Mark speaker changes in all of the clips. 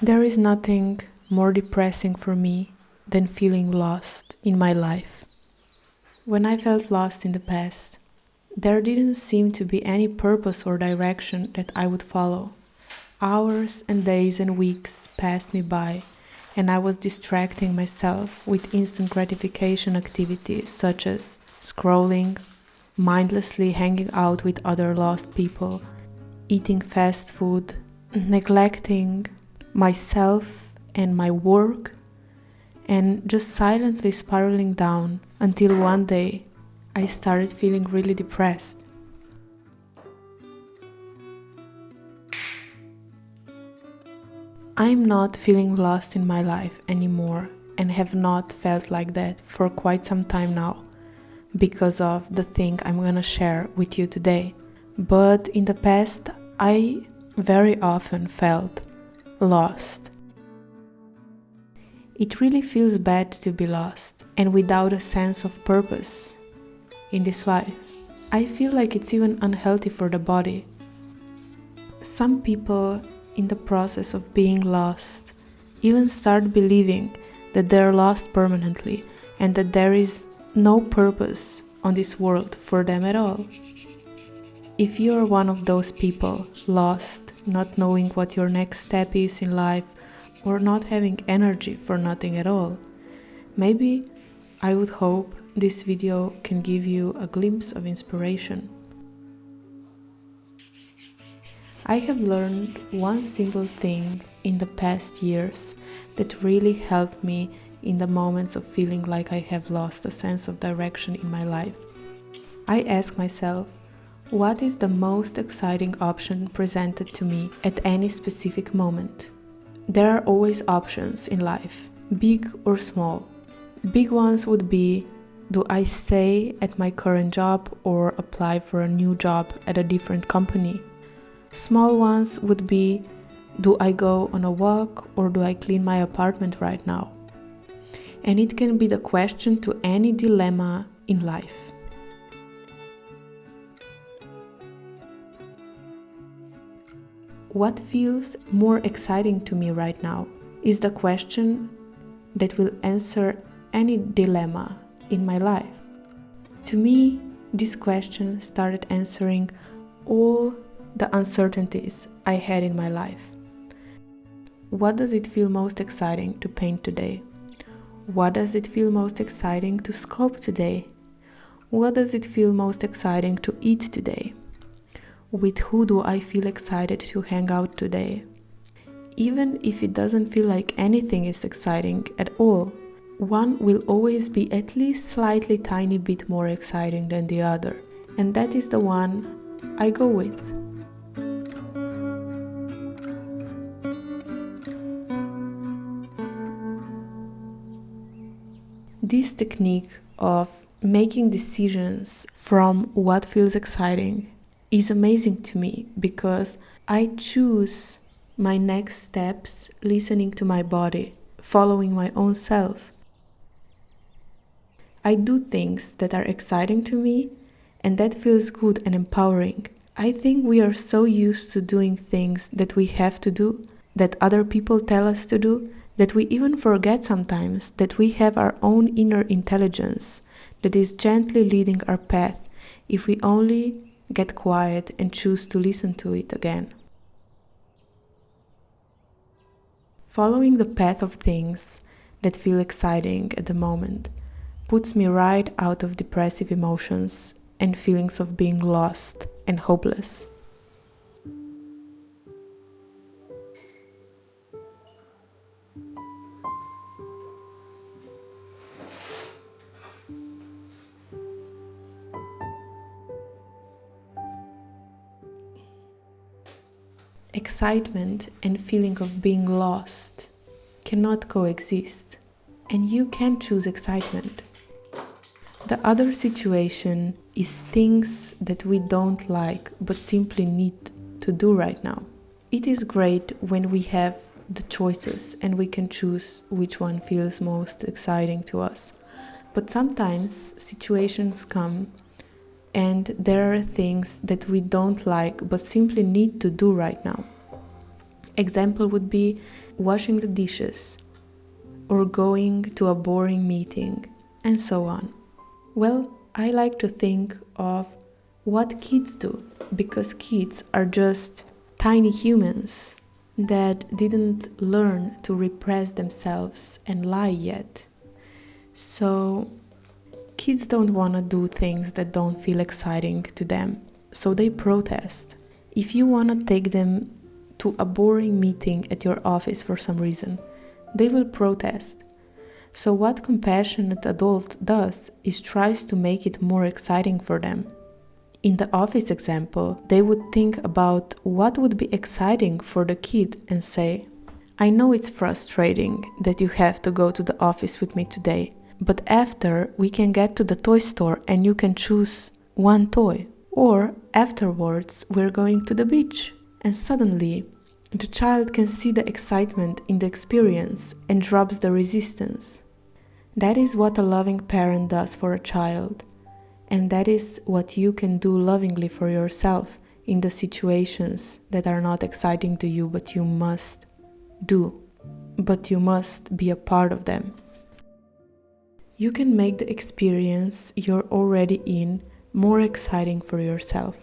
Speaker 1: There is nothing more depressing for me than feeling lost in my life. When I felt lost in the past, there didn't seem to be any purpose or direction that I would follow. Hours and days and weeks passed me by, and I was distracting myself with instant gratification activities such as scrolling, mindlessly hanging out with other lost people, eating fast food, neglecting myself and my work, and just silently spiraling down until one day I started feeling really depressed. I'm not feeling lost in my life anymore and have not felt like that for quite some time now because of the thing I'm gonna share with you today. But in the past, I very often felt lost. It really feels bad to be lost and without a sense of purpose in this life. I feel like it's even unhealthy for the body. Some people in the process of being lost even start believing that they're lost permanently and that there is no purpose on this world for them at all. If you're one of those people lost, not knowing what your next step is in life, or not having energy for nothing at all, maybe I would hope this video can give you a glimpse of inspiration. I have learned one simple thing in the past years that really helped me in the moments of feeling like I have lost a sense of direction in my life. I ask myself, what is the most exciting option presented to me at any specific moment? There are always options in life, big or small. Big ones would be, do I stay at my current job or apply for a new job at a different company? Small ones would be, do I go on a walk or do I clean my apartment right now? And it can be the question to any dilemma in life. What feels more exciting to me right now is the question that will answer any dilemma in my life. To me, this question started answering all the uncertainties I had in my life. What does it feel most exciting to paint today? What does it feel most exciting to sculpt today? What does it feel most exciting to eat today? With who do I feel excited to hang out today? Even if it doesn't feel like anything is exciting at all, one will always be at least slightly tiny bit more exciting than the other, and that is the one I go with. This technique of making decisions from what feels exciting is amazing to me because I choose my next steps listening to my body, following my own self. I do things that are exciting to me and that feels good and empowering. I think we are so used to doing things that we have to do, that other people tell us to do, that we even forget sometimes that we have our own inner intelligence that is gently leading our path if we only get quiet and choose to listen to it again. Following the path of things that feel exciting at the moment puts me right out of depressive emotions and feelings of being lost and hopeless. Excitement and feeling of being lost cannot coexist, and you can choose excitement. The other situation is things that we don't like but simply need to do right now. It is great when we have the choices and we can choose which one feels most exciting to us. But sometimes situations come and there are things that we don't like but simply need to do right now. Example would be washing the dishes or going to a boring meeting and so on. Well, I like to think of what kids do, because kids are just tiny humans that didn't learn to repress themselves and lie yet. So kids don't want to do things that don't feel exciting to them, so they protest. If you want to take them to a boring meeting at your office for some reason, they will protest. So what compassionate adult does is tries to make it more exciting for them. In the office example, they would think about what would be exciting for the kid and say, I know it's frustrating that you have to go to the office with me today, but after we can get to the toy store and you can choose one toy. Or afterwards we're going to the beach. And suddenly the child can see the excitement in the experience and drops the resistance. That is what a loving parent does for a child. And that is what you can do lovingly for yourself in the situations that are not exciting to you, but you must do. But you must be a part of them. You can make the experience you're already in more exciting for yourself.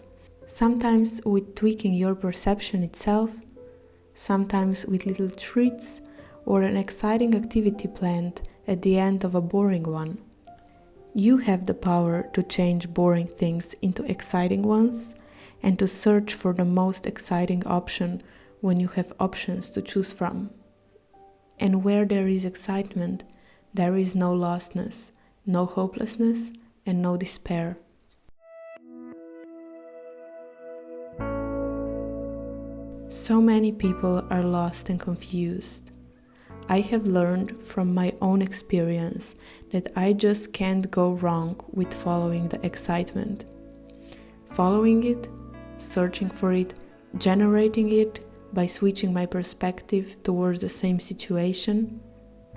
Speaker 1: Sometimes with tweaking your perception itself, sometimes with little treats or an exciting activity planned at the end of a boring one. You have the power to change boring things into exciting ones and to search for the most exciting option when you have options to choose from. And where there is excitement, there is no lostness, no hopelessness, and no despair. So many people are lost and confused. I have learned from my own experience that I just can't go wrong with following the excitement. Following it, searching for it, generating it by switching my perspective towards the same situation.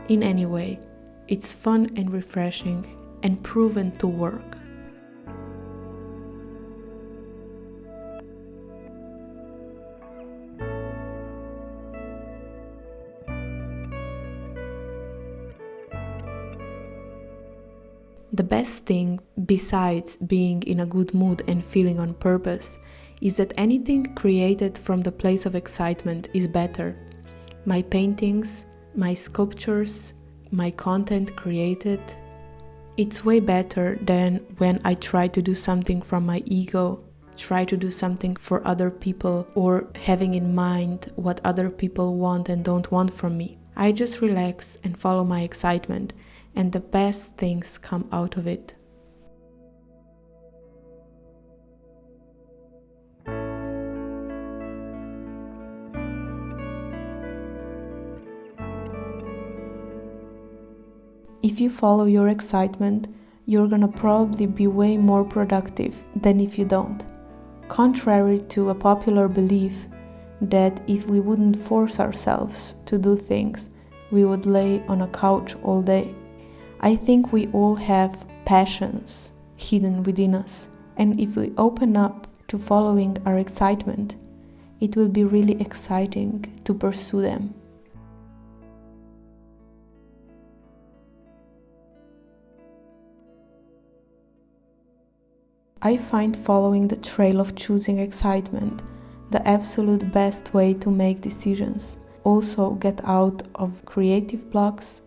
Speaker 1: In any way, it's fun and refreshing and proven to work. The best thing, besides being in a good mood and feeling on purpose, is that anything created from the place of excitement is better. My paintings, my sculptures, my content created, it's way better than when I try to do something from my ego, try to do something for other people, or having in mind what other people want and don't want from me. I just relax and follow my excitement, and the best things come out of it. If you follow your excitement, you're gonna probably be way more productive than if you don't. Contrary to a popular belief that if we wouldn't force ourselves to do things, we would lay on a couch all day. I think we all have passions hidden within us, and if we open up to following our excitement, it will be really exciting to pursue them. I find following the trail of choosing excitement the absolute best way to make decisions, also get out of creative blocks,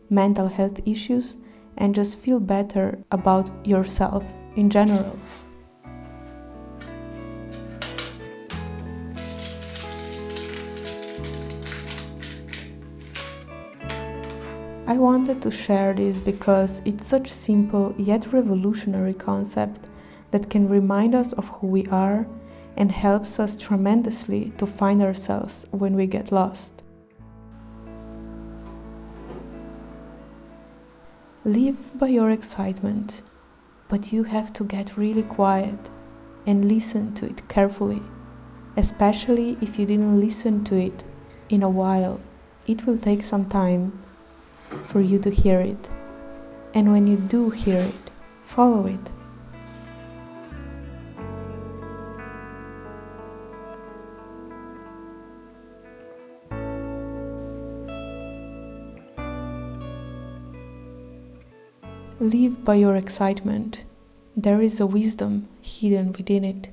Speaker 1: mental health issues, and just feel better about yourself in general. I wanted to share this because it's such simple yet revolutionary concept that can remind us of who we are and helps us tremendously to find ourselves when we get lost. Live by your excitement, but you have to get really quiet and listen to it carefully, especially if you didn't listen to it in a while. It will take some time for you to hear it, and when you do hear it, follow it. Live by your excitement. There is a wisdom hidden within it.